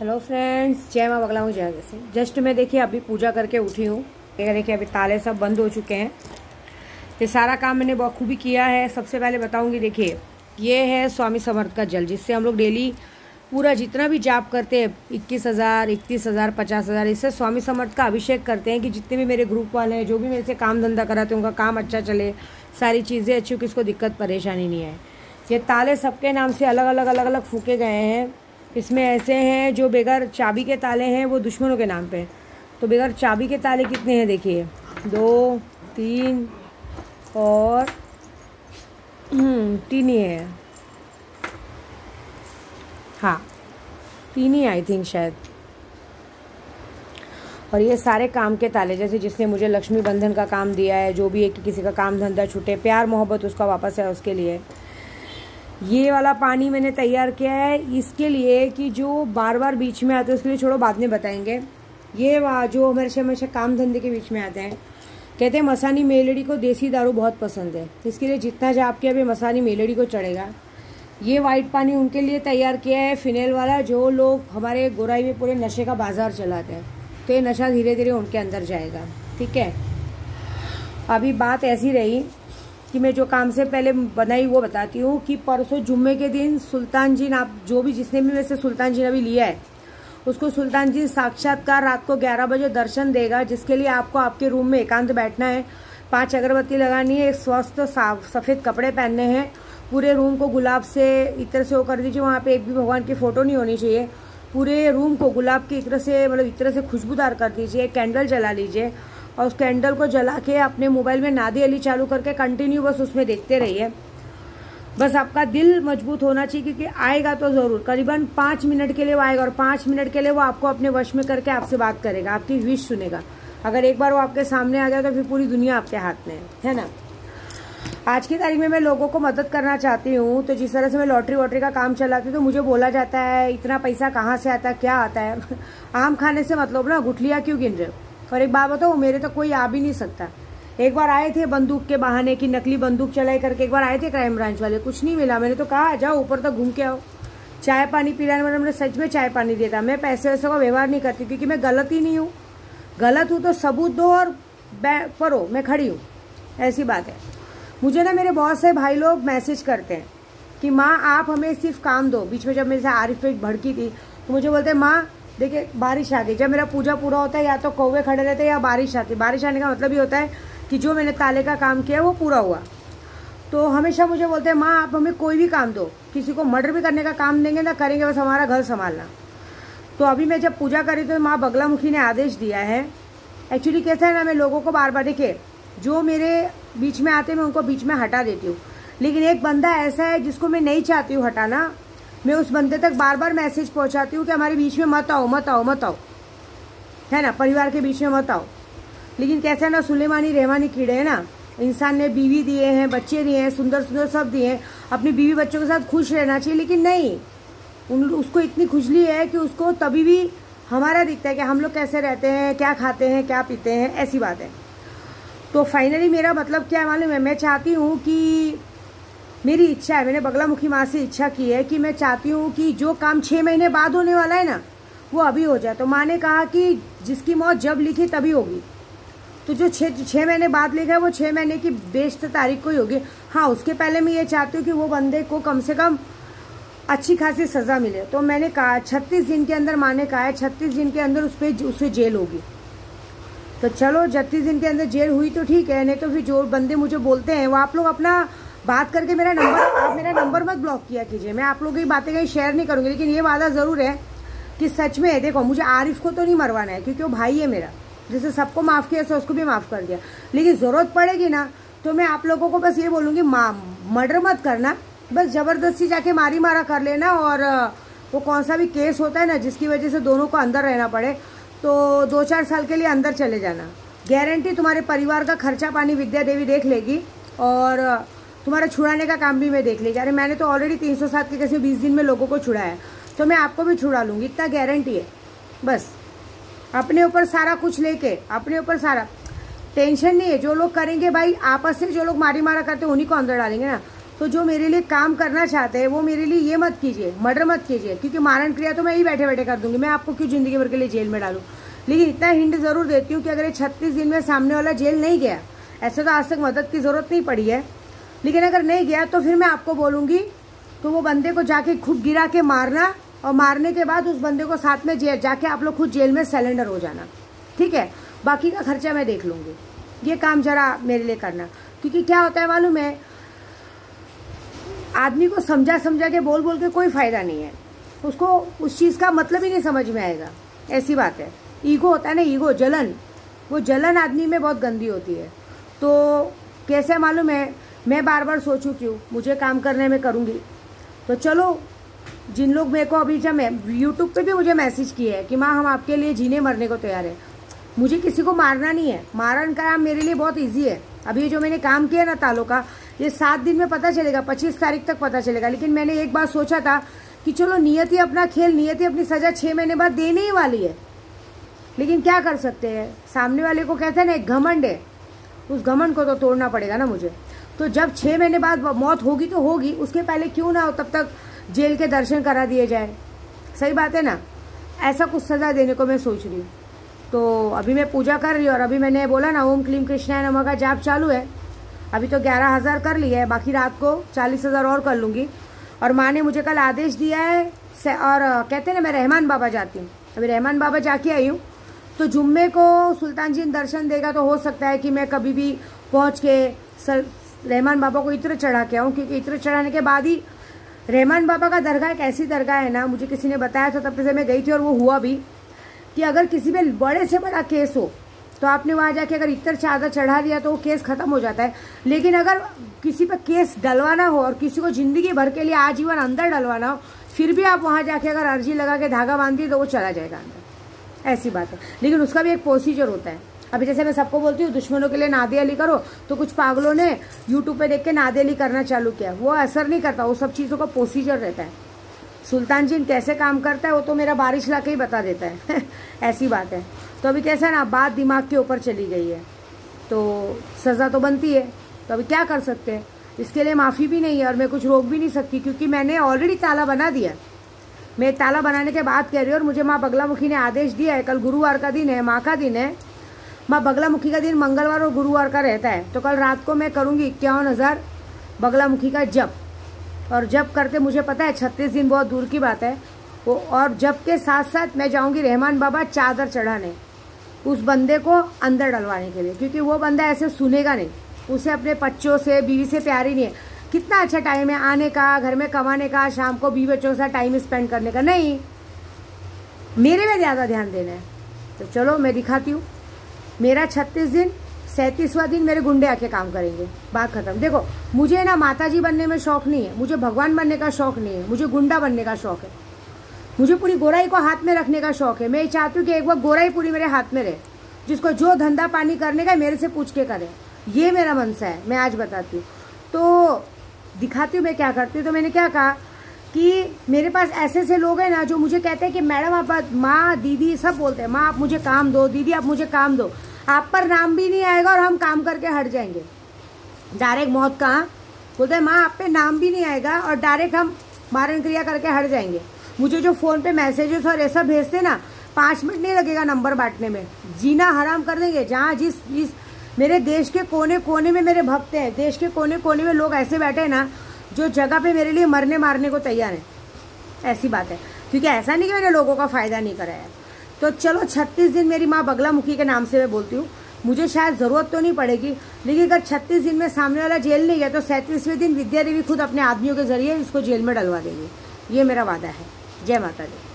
Hello friends, जय माँ बगला हूँ जय से। जस्ट मैं देखिए अभी पूजा करके उठी हूँ। देखिए अभी ताले सब बंद हो चुके हैं। ये सारा काम मैंने बखूबी किया है। सबसे पहले बताऊँगी, देखिए ये है स्वामी समर्थ का जल, जिससे हम लोग डेली पूरा जितना भी जाप करते हैं 21,000, 31,000, 50,000, इससे स्वामी समर्थ का अभिषेक करते हैं कि जितने भी मेरे ग्रुप वाले हैं, जो भी मेरे से काम धंधा कराते हैं, उनका काम अच्छा चले, सारी चीज़ें अच्छी हो, किसी को दिक्कत परेशानी नहीं आए। ये ताले सबके नाम से अलग अलग फूके गए हैं। इसमें ऐसे हैं जो बगैर चाबी के ताले हैं, वो दुश्मनों के नाम पे हैं। तो बगैर चाबी के ताले कितने हैं देखिए, 2, 3 और 3 ही है। हाँ 3 ही आई थिंक शायद। और ये सारे काम के ताले, जैसे जिसने मुझे लक्ष्मी बंधन का काम दिया है, जो भी है कि किसी का काम धंधा छूटे, प्यार मोहब्बत उसका वापस है, उसके लिए ये वाला पानी मैंने तैयार किया है। इसके लिए कि जो बार बार बीच में आते हैं, उसके लिए छोड़ो बाद में बताएंगे। ये जो हमेशा काम धंधे के बीच में आते हैं, कहते हैं मसानी मेलड़ी को देसी दारू बहुत पसंद है, इसके लिए जितना जाप किया अभी मसानी मेलड़ी को चढ़ेगा। ये वाइट पानी उनके लिए तैयार किया है, फिनेल वाला, जो लोग हमारे गोराई में पूरे नशे का बाजार चलाते हैं, तो ये नशा धीरे धीरे उनके अंदर जाएगा। ठीक है, अभी बात ऐसी रही कि मैं जो काम से पहले बनाई वो बताती हूँ कि परसों जुम्मे के दिन सुल्तान जी, आप जो भी जिसने भी मेरे से सुल्तान जी ने भी लिया है, उसको सुल्तान जी साक्षात्कार रात को 11 बजे दर्शन देगा, जिसके लिए आपको आपके रूम में एकांत बैठना है, 5 अगरबत्ती लगानी है, एक स्वस्थ सफ़ेद कपड़े पहनने हैं, पूरे रूम को गुलाब से इत्र से वो कर दीजिए, वहाँ पे एक भी भगवान की फ़ोटो नहीं होनी चाहिए, पूरे रूम को गुलाब के इत्र से, मतलब इत्र से खुशबूदार कर दीजिए, कैंडल जला लीजिए और उस कैंडल को जला के अपने मोबाइल में नादी अली चालू करके कंटिन्यू बस उसमें देखते रहिए। बस आपका दिल मजबूत होना चाहिए, क्योंकि आएगा तो ज़रूर, करीबन 5 मिनट के लिए वो आएगा और 5 मिनट के लिए वो आपको अपने वश में करके आपसे बात करेगा, आपकी विश सुनेगा। अगर एक बार वो आपके सामने आ गया तो फिर पूरी दुनिया आपके हाथ में है ना। आज की तारीख में मैं लोगों को मदद करना चाहती हूँ, तो जिस तरह से मैं लॉटरी वॉटरी का काम चलाती हूँ, तो मुझे बोला जाता है इतना पैसा कहाँ से आता है, क्या आता है। आम खाने से मतलब ना, गुठलियाँ क्यों गिन रहे हो। और एक बात बताओ, मेरे तो कोई आ भी नहीं सकता। एक बार आए थे बंदूक के बहाने की, नकली बंदूक चलाई करके एक बार आए थे क्राइम ब्रांच वाले, कुछ नहीं मिला। मैंने तो कहा जाओ ऊपर तक घूम के आओ, चाय पानी पिलाने वाले, मैंने सच में चाय पानी दिया था। मैं पैसे वैसे का व्यवहार नहीं करती, क्योंकि मैं गलत ही नहीं हूँ। गलत हूँ तो सबूत दो और पढ़ो, मैं खड़ी हूँ, ऐसी बात है। मुझे ना मेरे बहुत से भाई लोग मैसेज करते हैं कि माँ आप हमें सिर्फ काम दो। बीच में जब मेरे से आरिफ पे भड़की थी, तो मुझे बोलते हैं माँ देखिए बारिश आ गई। जब मेरा पूजा पूरा होता है, या तो कौवे खड़े रहते हैं या बारिश आती। बारिश आने का मतलब ये होता है कि जो मैंने ताले का काम किया वो पूरा हुआ। तो हमेशा मुझे बोलते हैं माँ आप हमें कोई भी काम दो, किसी को मर्डर भी करने का काम देंगे ना, करेंगे, बस हमारा घर संभालना। तो अभी मैं जब पूजा करी तो माँ बगलामुखी ने आदेश दिया है। एक्चुअली कैसा है ना, मैं लोगों को बार बार, देखिए जो मेरे बीच में आते मैं उनको बीच में हटा देती हूँ, लेकिन एक बंदा ऐसा है जिसको मैं नहीं चाहती हूँ हटाना, मैं उस बंदे तक बार बार मैसेज पहुंचाती हूँ कि हमारे बीच में मत आओ मत आओ मत आओ, है ना, परिवार के बीच में मत आओ। लेकिन कैसा है ना, सुलेमानी रहमानी कीड़े है ना, इंसान ने बीवी दिए हैं, बच्चे दिए हैं, सुंदर सुंदर सब दिए हैं, अपनी बीवी बच्चों के साथ खुश रहना चाहिए, लेकिन नहीं, उसको इतनी खुजली है कि उसको तभी भी हमारा दिखता है कि हम लोग कैसे रहते हैं, क्या खाते हैं, क्या पीते हैं, ऐसी बात है। तो फाइनली मेरा मतलब क्या मालूम है, मैं चाहती हूँ कि मेरी इच्छा है, मैंने बगलामुखी माँ से इच्छा की है कि मैं चाहती हूँ कि जो काम 6 महीने बाद होने वाला है ना, वो अभी हो जाए। तो माँ ने कहा कि जिसकी मौत जब लिखी तभी होगी, तो जो 6 महीने बाद लिखा है वो 6 महीने की बेस्ट तारीख को ही होगी। हाँ, उसके पहले मैं ये चाहती हूँ कि वो बंदे को कम से कम अच्छी खासी सज़ा मिले। तो मैंने कहा 36 दिन के अंदर, माँ ने कहा है 36 दिन के अंदर उसे जेल होगी। तो चलो 36 दिन के अंदर जेल हुई तो ठीक है, नहीं तो फिर जो बंदे मुझे बोलते हैं वो आप लोग अपना बात करके मेरा नंबर मत ब्लॉक किया कीजिए। मैं आप लोगों की बातें कहीं शेयर नहीं करूँगी, लेकिन ये वादा ज़रूर है कि सच में देखो, मुझे आरिफ को तो नहीं मरवाना है, क्योंकि वो भाई है मेरा, जैसे सबको माफ़ किया तो उसको भी माफ़ कर दिया। लेकिन ज़रूरत पड़ेगी ना, तो मैं आप लोगों को बस ये बोलूँगी, मर्डर मत करना, बस ज़बरदस्ती जाके मारी मारा कर लेना। और वो कौन सा भी केस होता है ना जिसकी वजह से दोनों को अंदर रहना पड़े, तो 2-4 साल के लिए अंदर चले जाना। गारंटी तुम्हारे परिवार का खर्चा पानी विद्या देवी देख लेगी, और तुम्हारा छुड़ाने का काम भी मैं देख लेगी। अरे मैंने तो ऑलरेडी 307 के कैसे 20 दिन में लोगों को छुड़ाया, तो मैं आपको भी छुड़ा लूँगी, इतना गारंटी है। बस अपने ऊपर सारा कुछ लेके, अपने ऊपर सारा टेंशन नहीं है। जो लोग करेंगे भाई आपस से, जो लोग मारी मारा करते हैं उन्हीं को अंदर डालेंगे ना। तो जो मेरे लिए काम करना चाहते हैं वो मेरे लिए ये मत कीजिए, मर्डर मत कीजिए, क्योंकि मारण क्रिया तो मैं ही बैठे बैठे कर दूंगी। मैं आपको क्यों जिंदगी भर के लिए जेल में डालूं। लेकिन इतना हिंट जरूर देती हूँ कि अगर ये 36 दिन में सामने वाला जेल नहीं गया, ऐसे तो आज तक मदद की जरूरत नहीं पड़ी है, लेकिन अगर नहीं गया तो फिर मैं आपको बोलूँगी तो वो बंदे को जाके खुद गिरा के मारना, और मारने के बाद उस बंदे को साथ में जाके आप लोग खुद जेल में सरेंडर हो जाना, ठीक है। बाकी का खर्चा मैं देख लूँगी। ये काम जरा मेरे लिए करना, क्योंकि क्या होता है मालूम है, आदमी को समझा समझा के बोल बोल के कोई फायदा नहीं है, उसको उस चीज़ का मतलब ही नहीं समझ में आएगा। ऐसी बात है। ईगो होता है ना, ईगो, जलन, वो जलन आदमी में बहुत गंदी होती है। तो कैसे मालूम है, मैं बार बार सोचूं क्यों, मुझे काम करने में करूँगी। तो चलो, जिन लोग मेरे को अभी जब यूट्यूब पे भी मुझे मैसेज किए है कि माँ हम आपके लिए जीने मरने को तैयार है, मुझे किसी को मारना नहीं है। मारण का काम मेरे लिए बहुत ईजी है। अभी जो मैंने काम किया ना तालों का, ये 7 दिन में पता चलेगा, 25 तारीख तक पता चलेगा। लेकिन मैंने एक बार सोचा था कि चलो नियति अपना खेल, नियति अपनी सजा 6 महीने बाद देने ही वाली है। लेकिन क्या कर सकते हैं, सामने वाले को कहते हैं ना एक घमंड है, उस घमंड को तो तोड़ना पड़ेगा ना मुझे। तो जब 6 महीने बाद मौत होगी तो होगी, उसके पहले क्यों ना हो तब तक जेल के दर्शन करा दिए जाए। सही बात है ना, ऐसा कुछ सजा देने को मैं सोच रही हूँ। तो अभी मैं पूजा कर रही हूँ, और अभी मैंने बोला ना ओम क्लीम कृष्णाय नमः का जाप चालू है। अभी तो 11,000 कर लिया है, बाकी रात को 40,000 और कर लूँगी। और माँ ने मुझे कल आदेश दिया है, और कहते हैं ना मैं रहमान बाबा जाती हूँ, अभी रहमान बाबा जाके आई हूँ। तो जुम्मे को सुल्तान जी दर्शन देगा तो हो सकता है कि मैं कभी भी पहुँच के रहमान बाबा को इत्र चढ़ा के आऊँ, क्योंकि इत्र चढ़ाने के बाद ही रहमान बाबा का दरगाह एक ऐसी दरगाह है ना, मुझे किसी ने बताया था, तब से मैं गई थी और वो हुआ भी, कि अगर किसी पे बड़े से बड़ा केस हो तो आपने वहाँ जाके अगर इत्र चादर चढ़ा दिया तो वो केस खत्म हो जाता है। लेकिन अगर किसी पे केस डलवाना हो और किसी को जिंदगी भर के लिए आजीवन अंदर डलवाना हो, फिर भी आप वहाँ जाके अगर अर्जी लगा के धागा बांध दिए तो वो चला जाएगा अंदर। ऐसी बात है। लेकिन उसका भी एक प्रोसीजर होता है। अभी जैसे मैं सबको बोलती हूँ दुश्मनों के लिए नादे अली करो, तो कुछ पागलों ने यूट्यूब पे देख के नादे अली करना चालू किया। वो असर नहीं करता, वो सब चीज़ों का प्रोसीजर रहता है। सुल्तान जी कैसे काम करता है वो तो मेरा बारिश ला के ही बता देता है ऐसी बात है। तो अभी कैसा है ना, बात दिमाग के ऊपर चली गई है, तो सज़ा तो बनती है। तो अभी क्या कर सकते हैं, इसके लिए माफ़ी भी नहीं है और मैं कुछ रोक भी नहीं सकती, क्योंकि मैंने ऑलरेडी ताला बना दिया। मैं ताला बनाने के बाद कह रही हूँ, और मुझे माँ बगलामुखी ने आदेश दिया है, कल गुरुवार का दिन है, माँ का दिन है। माँ बगलामुखी का दिन मंगलवार और गुरुवार का रहता है। तो कल रात को मैं करूँगी 51,000 बगलामुखी का जप। और जप करते मुझे पता है 36 दिन बहुत दूर की बात है वो। और जप के साथ साथ मैं जाऊँगी रहमान बाबा चादर चढ़ाने, उस बंदे को अंदर डलवाने के लिए, क्योंकि वो बंदा ऐसे सुनेगा नहीं, उसे अपने बच्चों से बीवी से प्यार ही नहीं है। कितना अच्छा टाइम है आने का, घर में कमाने का, शाम को बीवी बच्चों के साथ टाइम स्पेंड करने का, नहीं, मेरे में ज़्यादा ध्यान देना है। तो चलो मैं दिखाती हूँ। मेरा 36 दिन, 37वां दिन मेरे गुंडे आके काम करेंगे, बात खत्म। देखो मुझे ना माताजी बनने में शौक नहीं है, मुझे भगवान बनने का शौक नहीं है, मुझे गुंडा बनने का शौक है। मुझे पूरी गोराई को हाथ में रखने का शौक है। मैं चाहती हूँ कि एक बार गोराई पूरी मेरे हाथ में रहे, जिसको जो धंधा पानी करने का मेरे से पूछ के करे, ये मेरा मनसा है। मैं आज बताती हूँ, तो दिखाती हूँ मैं क्या करती हूँ। तो मैंने क्या कहा कि मेरे पास ऐसे ऐसे लोग हैं ना जो मुझे कहते हैं कि मैडम आप, माँ दीदी सब बोलते हैं, माँ आप मुझे काम दो, दीदी आप मुझे काम दो, आप पर नाम भी नहीं आएगा और हम काम करके हट जाएंगे। डायरेक्ट मौत कहाँ बोलते हैं, माँ आप पे नाम भी नहीं आएगा और डायरेक्ट हम मारण क्रिया करके हट जाएंगे। मुझे जो फ़ोन पे मैसेजेस और ऐसा भेजते ना, 5 मिनट नहीं लगेगा नंबर बांटने में, जीना हराम कर देंगे। जहाँ जिस मेरे देश के कोने कोने में मेरे भक्त हैं, देश के कोने कोने में लोग ऐसे बैठे हैं ना जो जगह पे मेरे लिए मरने मारने को तैयार है। ऐसी बात है, क्योंकि ऐसा नहीं कि मैंने लोगों का फ़ायदा नहीं कराया। तो चलो 36 दिन मेरी माँ बगलामुखी के नाम से मैं बोलती हूँ। मुझे शायद ज़रूरत तो नहीं पड़ेगी, लेकिन अगर 36 दिन में सामने वाला जेल नहीं गया तो 37वें दिन विद्या देवी खुद अपने आदमियों के जरिए इसको जेल में डलवा देंगी। ये मेरा वादा है। जय माता दी।